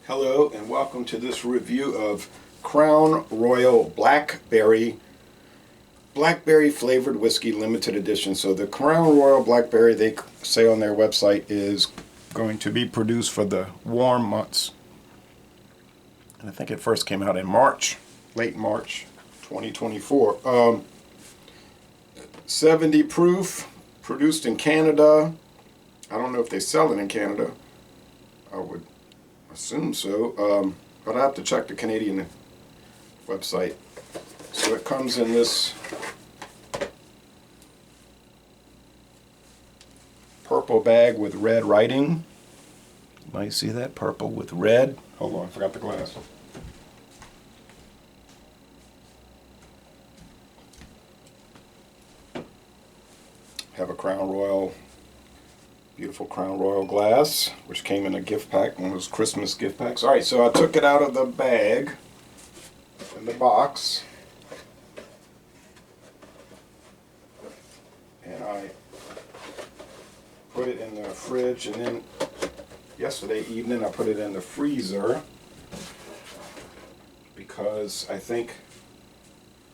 Hello and welcome to this review of Crown Royal Blackberry flavored whiskey limited edition. So the Crown Royal Blackberry, they say on their website, is going to be produced for the warm months. And I think it first came out in March, late March 2024. 70 proof, produced in Canada. I don't know if they sell it in Canada. I would assume so, but I have to check the Canadian website. So it comes in this purple bag with red writing. You might see that, purple with red. Hold on, I forgot the glass. Have a Crown Royal, beautiful Crown Royal glass, which came in a gift pack, one of those Christmas gift packs. Alright, so I took it out of the bag, in the box, and I put it in the fridge, and then yesterday evening I put it in the freezer, because I think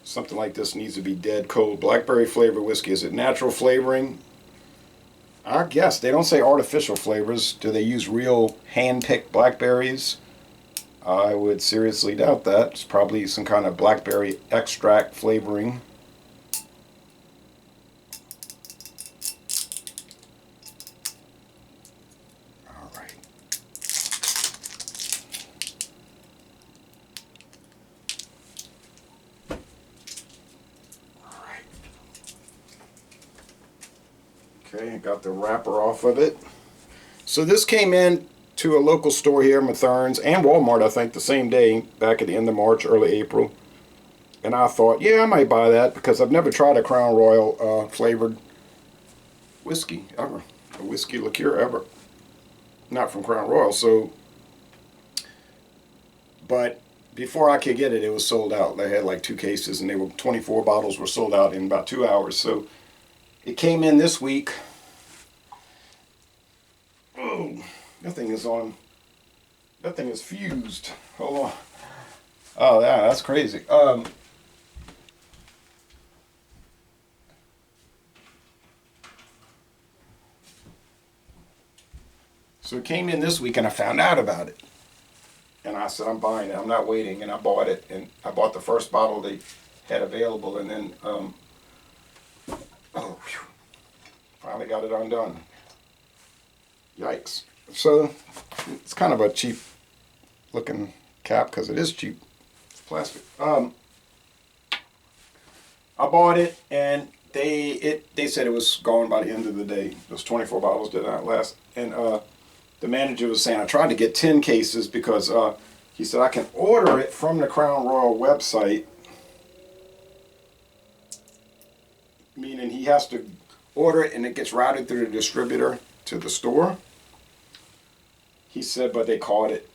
something like this needs to be dead cold. Blackberry flavored whiskey, is it natural flavoring? I guess. They don't say artificial flavors. Do they use real hand-picked blackberries? I would seriously doubt that. It's probably some kind of blackberry extract flavoring. All right. Okay, got the wrapper off of it. So this came in to a local store here, Matherns, and Walmart, I think, the same day, back at the end of March, early April. And I thought, yeah, I might buy that, because I've never tried a Crown Royal flavored whiskey, ever. A whiskey liqueur, ever. Not from Crown Royal, so... But before I could get it, it was sold out. They had like 2 cases, and they were 24 bottles were sold out in about 2 hours. So it came in this week. Oh, that thing is on. That thing is fused. Hold on. Oh, yeah, that's crazy. So it came in this week, and I found out about it. And I said, I'm buying it. I'm not waiting. And I bought it. And I bought the first bottle they had available. And then, oh, phew, finally got it undone. Yikes. So it's kind of a cheap looking cap, because it is cheap. It's plastic. I bought it, and they said it was gone by the end of the day. Those 24 bottles did not last. And the manager was saying, I tried to get 10 cases, because he said I can order it from the Crown Royal website, meaning he has to order it and it gets routed through the distributor to the store. He said, but they caught it.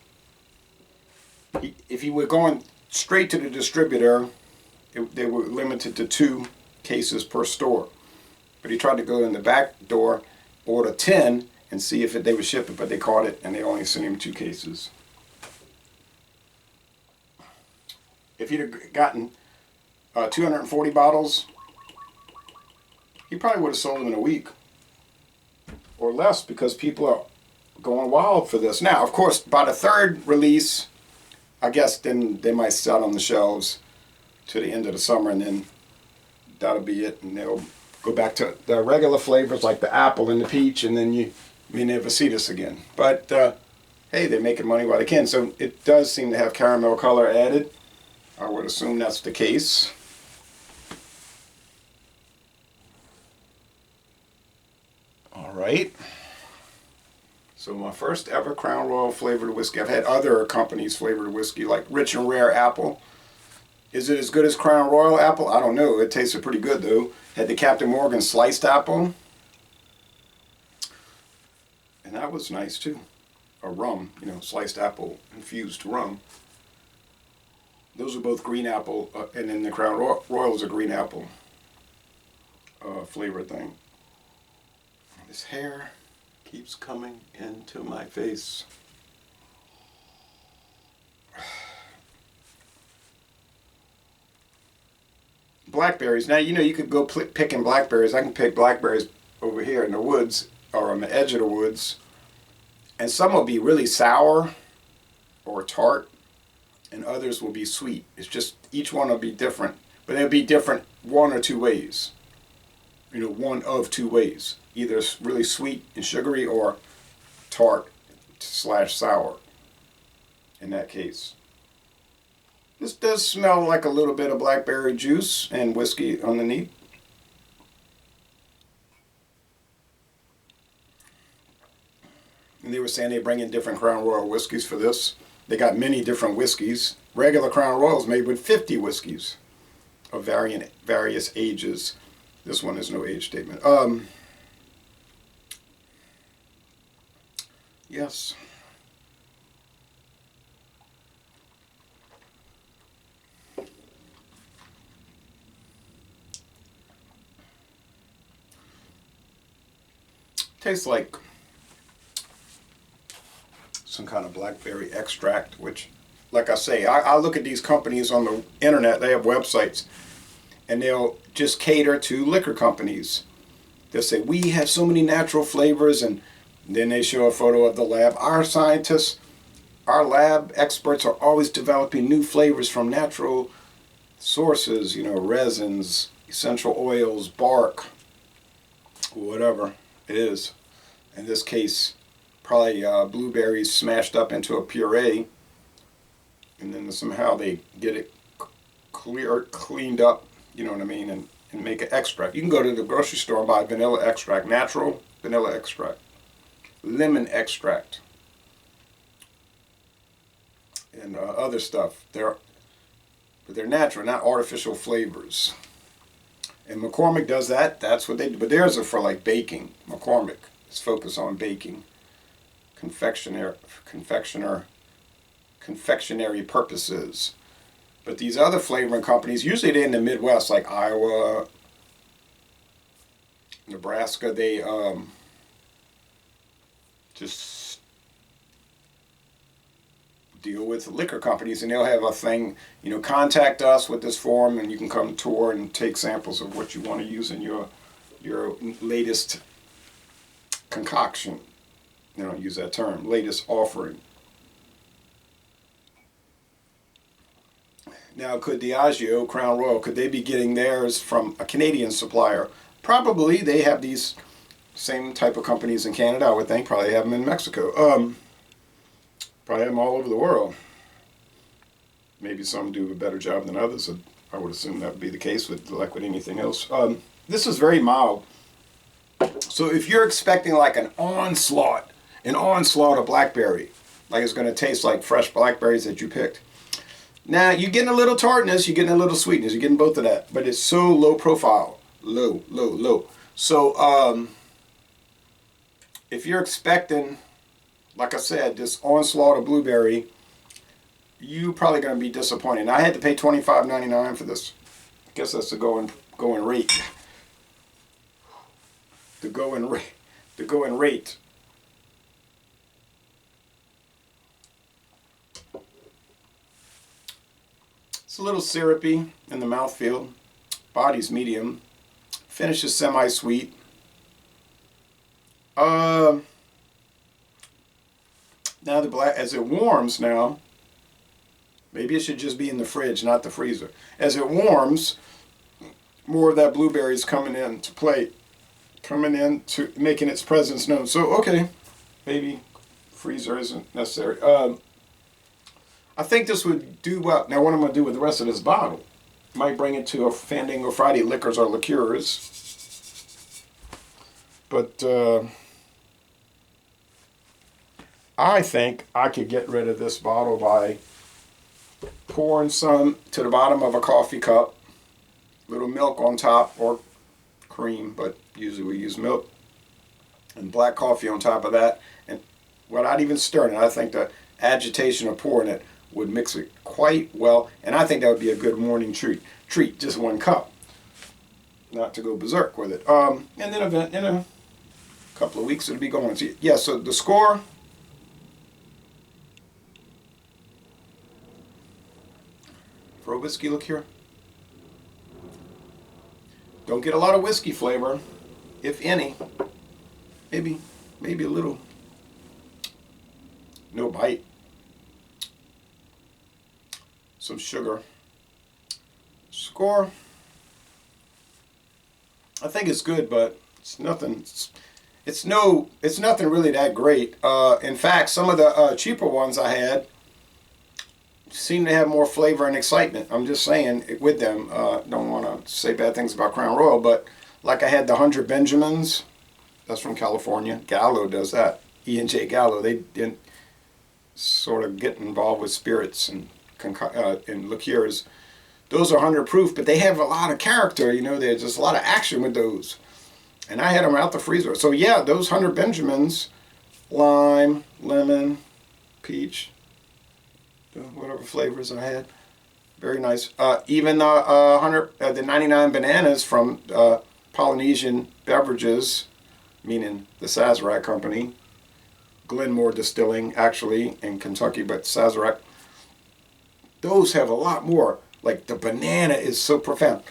If he were going straight to the distributor, they were limited to 2 cases per store. But he tried to go in the back door, order 10, and see if they would ship it, but they caught it, and they only sent him 2 cases. If he'd have gotten 240 bottles, he probably would have sold them in a week or less, because people are going wild for this. Now, of course, by the 3rd release, I guess then they might sit on the shelves to the end of the summer, and then that'll be it, and they'll go back to the regular flavors like the apple and the peach, and then you may never see this again. But hey, they're making money while they can. So it does seem to have caramel color added. I would assume that's the case. All right. So my first ever Crown Royal flavored whiskey. I've had other companies flavored whiskey, like Rich and Rare Apple. Is it as good as Crown Royal Apple? I don't know. It tasted pretty good, though. Had the Captain Morgan sliced apple. And that was nice, too. A rum, sliced apple, infused rum. Those are both green apple, and then the Crown Royal is a green apple flavor thing. This hair keeps coming into my face. blackberries. Now, you know, you could go picking blackberries. I can pick blackberries over here in the woods or on the edge of the woods. And some will be really sour or tart, and others will be sweet. It's just each one will be different, but it'll be different one or two ways. You know, one of two ways. Either really sweet and sugary or tart slash sour in that case. This does smell like a little bit of blackberry juice and whiskey underneath. And they were saying they bring in different Crown Royal whiskeys for this. They got many different whiskeys. Regular Crown Royals made with 50 whiskeys of various ages. This one is no age statement. Yes. Tastes like some kind of blackberry extract, which, like I say, I look at these companies on the internet. They have websites, and they'll just cater to liquor companies. They'll say, we have so many natural flavors, and then they show a photo of the lab. Our scientists, our lab experts are always developing new flavors from natural sources, you know, resins, essential oils, bark, whatever it is. In this case, probably blueberries smashed up into a puree, and then somehow they get it cleaned up, you know what I mean, and make an extract. You can go to the grocery store and buy vanilla extract, natural vanilla extract, lemon extract, and other stuff. But they're natural, not artificial flavors. And McCormick does that. That's what they do. But theirs are for like baking. McCormick is focused on baking, confectionery purposes. But these other flavoring companies, usually they're in the Midwest, like Iowa, Nebraska. They just deal with liquor companies, and they'll have a thing, you know, contact us with this form, and you can come tour and take samples of what you want to use in your latest concoction. They don't use that term, latest offering. Now, could Diageo, Crown Royal, could they be getting theirs from a Canadian supplier? Probably. They have these same type of companies in Canada, I would think. Probably have them in Mexico. Probably have them all over the world. Maybe some do a better job than others. I would assume that would be the case with anything else. This is very mild. So if you're expecting like an onslaught of blackberry, like it's going to taste like fresh blackberries that you picked. Now, you're getting a little tartness, you're getting a little sweetness, you're getting both of that. But it's so low profile. Low. So if you're expecting, like I said, this onslaught of blueberry, you're probably going to be disappointed. Now, I had to pay $25.99 for this. I guess that's the going rate. The going rate. It's a little syrupy in the mouthfeel. Body's medium. Finish is semi-sweet. Now as it warms now, maybe it should just be in the fridge, not the freezer. As it warms, more of that blueberry is coming into play, coming in to making its presence known. So okay, maybe freezer isn't necessary. I think this would do well. Now what I'm going to do with the rest of this bottle, might bring it to a Fandango Friday Liquors or Liqueurs. But I think I could get rid of this bottle by pouring some to the bottom of a coffee cup, little milk on top, or cream, but usually we use milk, and black coffee on top of that, and without even stirring it. I think the agitation of pouring it would mix it quite well, and I think that would be a good morning treat. Just one cup, not to go berserk with it. And then in a couple of weeks it'll be going. So, yeah, so the score, for a whiskey liqueur, Don't get a lot of whiskey flavor, if any. Maybe a little. No bite. Some sugar. Score. I think it's good, but it's nothing. It's nothing really that great. In fact, some of the cheaper ones I had seem to have more flavor and excitement. I'm just saying with them. Don't want to say bad things about Crown Royal, but like I had the 100 Benjamins. That's from California. Gallo does that. E&J Gallo. They didn't sort of get involved with spirits and liqueurs. Those are 100 proof, but they have a lot of character. You know, there's just a lot of action with those. And I had them out the freezer. So yeah, those 100 Benjamins, lime, lemon, peach, whatever flavors I had, very nice. Even the 99 bananas from Polynesian Beverages, meaning the Sazerac Company, Glenmore Distilling actually in Kentucky, but Sazerac. Those have a lot more. Like the banana is so profound,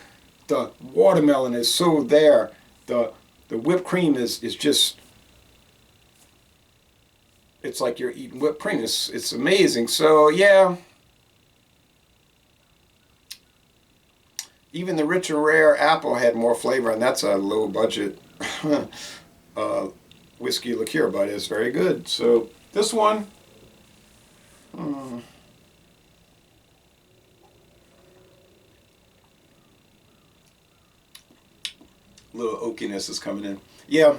the watermelon is so there, the whipped cream is just, it's like you're eating whipped cream. It's amazing. So yeah, even the Rich and Rare apple had more flavor, and that's a low budget whiskey liqueur, but it's very good. So this one, little oakiness is coming in. Yeah,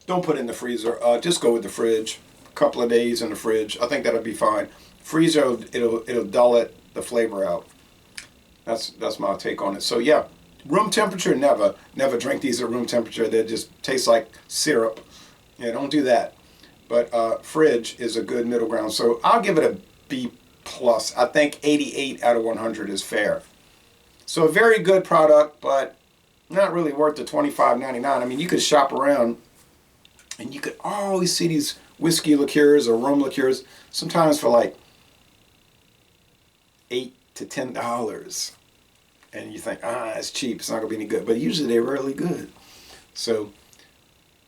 don't put it in the freezer. Just go with the fridge. A couple of days in the fridge. I think that'll be fine. Freezer, it'll dull it, the flavor out. That's my take on it. So yeah, room temperature, never drink these at room temperature. They just taste like syrup. Yeah, don't do that. But fridge is a good middle ground. So I'll give it a B plus. I think 88 out of 100 is fair. So a very good product, but not really worth the $25.99. I mean, you could shop around and you could always see these whiskey liqueurs or rum liqueurs sometimes for like $8 to $10. And you think, it's cheap, it's not going to be any good. But usually they're really good. So,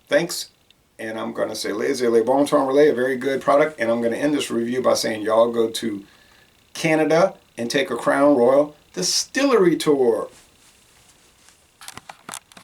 thanks. And I'm going to say, Le Bon Temps Relais, a very good product. And I'm going to end this review by saying, y'all go to Canada and take a Crown Royal Distillery tour.